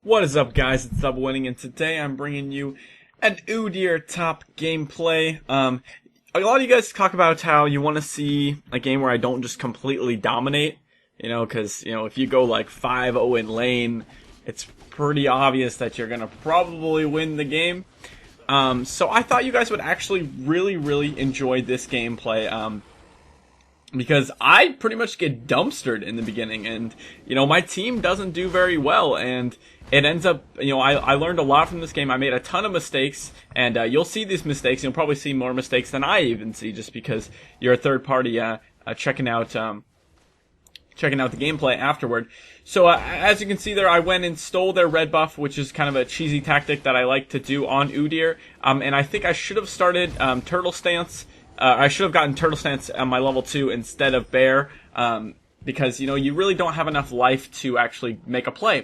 What is up, guys? It's DoubleWinning, and today I'm bringing you an Udyr top gameplay. A lot of you guys talk about how you want to see a game where I don't just completely dominate, because, if you go like 5-0 in lane, it's pretty obvious that you're going to probably win the game. So I thought you guys would actually really enjoy this gameplay, because I pretty much get dumpstered in the beginning, and my team doesn't do very well, and it ends up, I learned a lot from this game. I made a ton of mistakes, and you'll see these mistakes. You'll probably see more mistakes than I even see, just because you're a third party checking out the gameplay afterward. So as you can see there, I went and stole their red buff, which is kind of a cheesy tactic that I like to do on Udyr, and I think I should have started Turtle Stance. I should have gotten Turtle Stance on my level 2 instead of Bear, because, you really don't have enough life to actually make a play.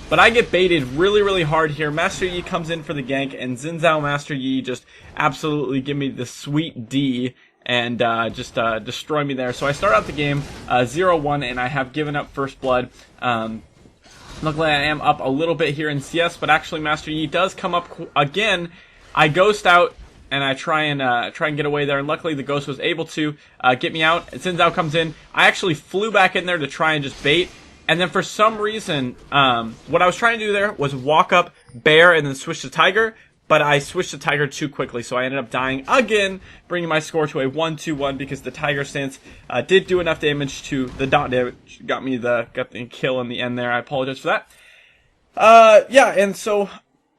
But I get baited really hard here. Master Yi comes in for the gank, and Xin Zhao Master Yi just absolutely give me the sweet D and just destroy me there. So I start out the game 0-1, and I have given up first blood. Luckily, I am up a little bit here in CS, but actually Master Yi does come up again. I ghost out, and I try and get away there, and luckily the ghost was able to get me out. And Xin Zhao comes in. I actually flew back in there to try and just bait, and then for some reason, what I was trying to do there was walk up Bear and then switch to Tiger, but I switched to Tiger too quickly, so I ended up dying again, bringing my score to a 1-2-1 because the Tiger stance did do enough damage to the dot damage, got the kill in the end there. I apologize for that. Yeah, and so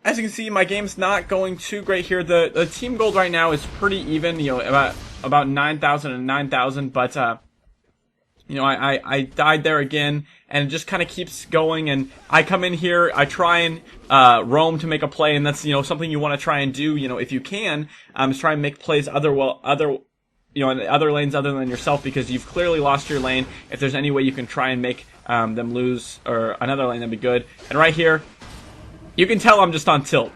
as you can see, my game's not going too great here. The team gold right now is pretty even, about 9,000 and 9,000, but I died there again, and it just kind of keeps going, and I come in here, I try and roam to make a play, and that's something you want to try and do, if you can, is try and make plays in other lanes other than yourself, because you've clearly lost your lane. If there's any way you can try and make them lose, or another lane, that'd be good. And right here, you can tell I'm just on tilt.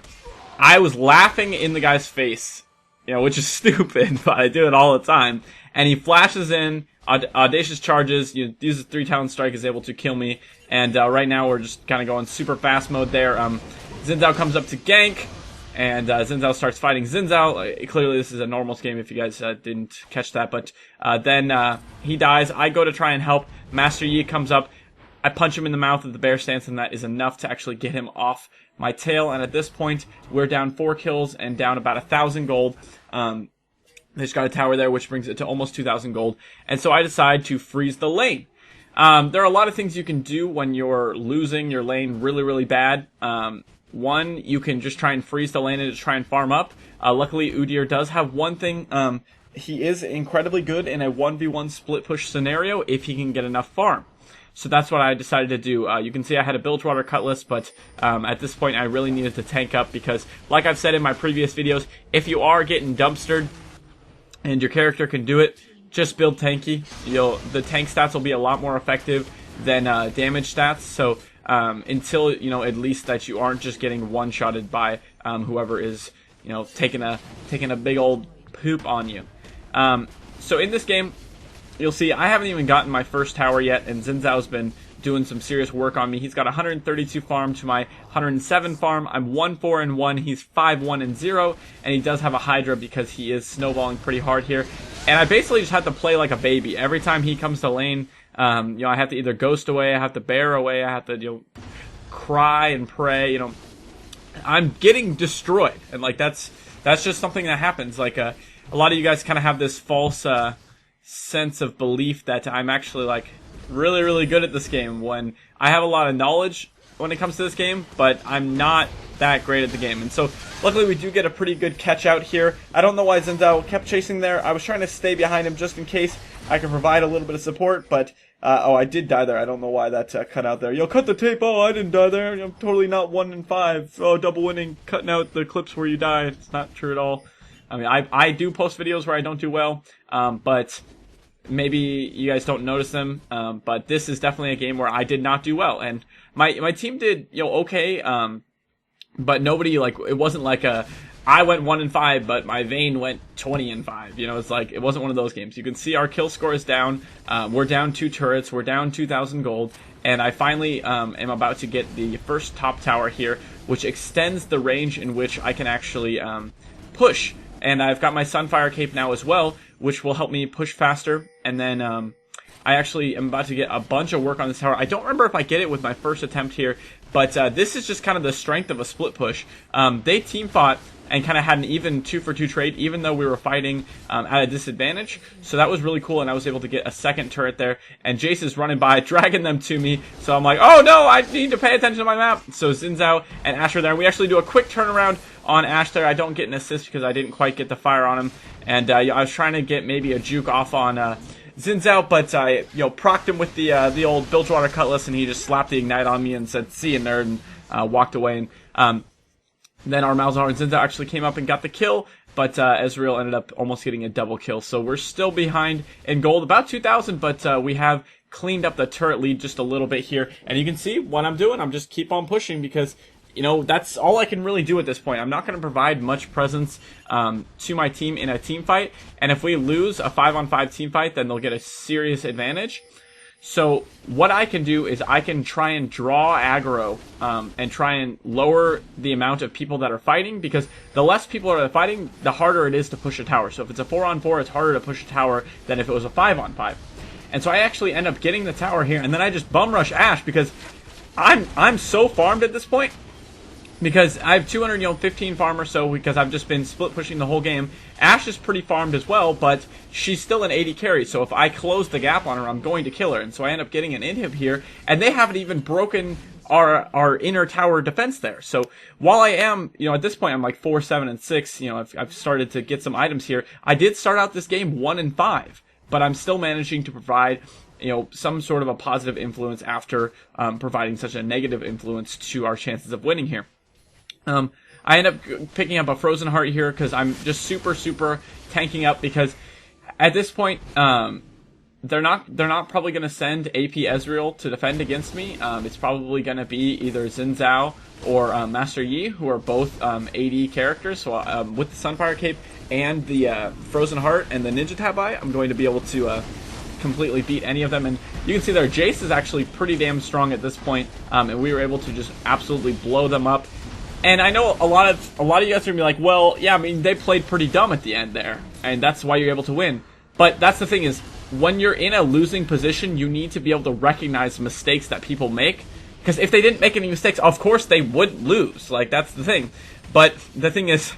I was laughing in the guy's face, which is stupid, but I do it all the time. And he flashes in, audacious charges, uses 3 talent strike, is able to kill me. And right now we're just kind of going super fast mode there. Xin Zhao comes up to gank, and Xin Zhao starts fighting Xin Zhao. Clearly this is a normals game if you guys didn't catch that, but then he dies. I go to try and help. Master Yi comes up. I punch him in the mouth with the bear stance, and that is enough to actually get him off my tail. And at this point, we're down 4 kills and down about 1,000 gold. They just got a tower there, which brings it to almost 2,000 gold. And so I decide to freeze the lane. There are a lot of things you can do when you're losing your lane really bad. One, you can just try and freeze the lane and just try and farm up. Luckily, Udyr does have one thing. He is incredibly good in a 1v1 split push scenario if he can get enough farm. So that's what I decided to do. You can see I had a Bilgewater Cutlass, but at this point I really needed to tank up because, like I've said in my previous videos, if you are getting dumpstered and your character can do it, just build tanky. The tank stats will be a lot more effective than damage stats. So until at least that you aren't just getting one-shotted by whoever is taking a big old poop on you. So in this game, you'll see I haven't even gotten my first tower yet, and Xin Zhao's been doing some serious work on me. He's got 132 farm to my 107 farm. I'm 1-4-1. He's 5-1-0, and he does have a Hydra because he is snowballing pretty hard here. And I basically just have to play like a baby. Every time he comes to lane, I have to either ghost away, I have to bear away, I have to cry and pray. I'm getting destroyed, and that's just something that happens. A lot of you guys kind of have this false sense of belief that I'm actually really good at this game, when I have a lot of knowledge when it comes to this game, but I'm not that great at the game. And so luckily we do get a pretty good catch out here. I don't know why Xin Zhao kept chasing there. I was trying to stay behind him just in case I could provide a little bit of support, but I did die there. I don't know why that cut out there. Cut the tape. Oh, I didn't die there. I'm totally not 1-5. Oh, DoubleWinning, cutting out the clips where you die. It's not true at all. I mean, I do post videos where I don't do well, but maybe you guys don't notice them, but this is definitely a game where I did not do well, and my team did okay, but nobody it wasn't like I went 1-5, but my Vayne went 20-5. You know, it's like, it wasn't one of those games. You can see our kill score is down. We're down 2 turrets. We're down 2,000 gold. And I finally am about to get the first top tower here, which extends the range in which I can actually push. And I've got my Sunfire Cape now as well, which will help me push faster. And then I actually am about to get a bunch of work on this tower. I don't remember if I get it with my first attempt here, but this is just kind of the strength of a split push. They team fought and kind of had an even 2-for-2 trade, even though we were fighting at a disadvantage. So that was really cool, and I was able to get a second turret there. And Jace is running by, dragging them to me. So I'm like, oh no, I need to pay attention to my map. So Xin Zhao and Ashe are there. And we actually do a quick turnaround on Ashe there. I don't get an assist because I didn't quite get the fire on him. And I was trying to get maybe a juke off on Xin Zhao, but I procced him with the old Bilgewater Cutlass, and he just slapped the ignite on me and said, see you, nerd, and walked away. And then our Malzahar and Xin Zhao actually came up and got the kill, but Ezreal ended up almost getting a double kill. So we're still behind in gold, about 2,000, but we have cleaned up the turret lead just a little bit here. And you can see what I'm doing. I'm just keep on pushing because, you know, that's all I can really do at this point. I'm not going to provide much presence to my team in a team fight. And if we lose a 5-on-5 team fight, then they'll get a serious advantage. So what I can do is I can try and draw aggro and try and lower the amount of people that are fighting, because the less people are fighting, the harder it is to push a tower. So if it's a 4-on-4, it's harder to push a tower than if it was a 5-on-5. And so I actually end up getting the tower here, and then I just bum rush Ashe because I'm so farmed at this point. Because I have 215 farm or so, because I've just been split pushing the whole game. Ashe is pretty farmed as well, but she's still an 80 carry, so if I close the gap on her, I'm going to kill her. And so I end up getting an inhib here, and they haven't even broken our inner tower defense there. So while I am, at this point I'm like 4, 7, and 6, I've started to get some items here. I did start out this game 1-5, but I'm still managing to provide some sort of a positive influence after providing such a negative influence to our chances of winning here. I end up picking up a Frozen Heart here because I'm just super tanking up, because at this point they're not probably going to send AP Ezreal to defend against me. It's probably going to be either Xin Zhao or Master Yi, who are both AD characters. So with the Sunfire Cape and the Frozen Heart and the Ninja Tabai, I'm going to be able to completely beat any of them. And you can see there, Jace is actually pretty damn strong at this point, and we were able to just absolutely blow them up. And I know a lot of you guys are gonna be like, well, yeah, I mean, they played pretty dumb at the end there, and that's why you're able to win. But that's the thing is, when you're in a losing position, you need to be able to recognize mistakes that people make. Because if they didn't make any mistakes, of course they would lose. Like, that's the thing. But the thing is,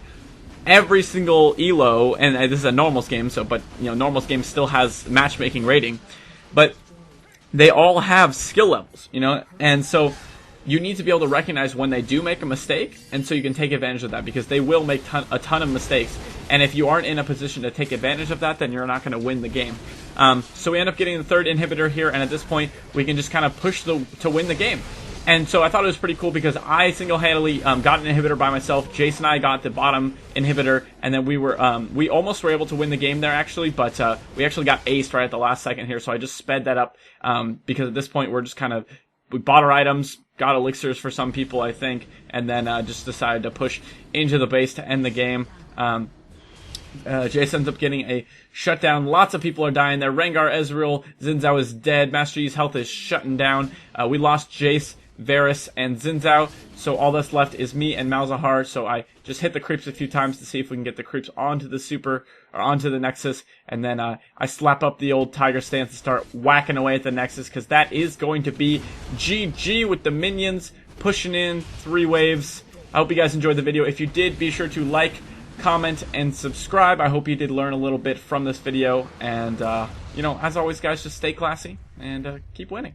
every single elo, and this is a normals game, so normals game still has matchmaking rating, but they all have skill levels, and so you need to be able to recognize when they do make a mistake, and so you can take advantage of that, because they will make a ton of mistakes. And if you aren't in a position to take advantage of that, then you're not going to win the game. So we end up getting the third inhibitor here, and at this point, we can just kind of push to win the game. And so I thought it was pretty cool because I single-handedly got an inhibitor by myself. Jace and I got the bottom inhibitor, and then we almost were able to win the game there, actually, but we actually got aced right at the last second here, so I just sped that up because at this point we're just we bought our items, got elixirs for some people, I think, and then just decided to push into the base to end the game. Jace ends up getting a shutdown. Lots of people are dying there. Rengar, Ezreal, Xin Zhao is dead. Master Yi's health is shutting down. We lost Jace, Varus, and Xin Zhao, so all that's left is me and Malzahar. So I just hit the creeps a few times to see if we can get the creeps onto the super, or onto the Nexus, and then I slap up the old Tiger stance and start whacking away at the Nexus, because that is going to be GG with the minions pushing in 3 waves. I hope you guys enjoyed the video. If you did, be sure to like, comment, and subscribe. I hope you did learn a little bit from this video, and as always, guys, just stay classy and keep winning.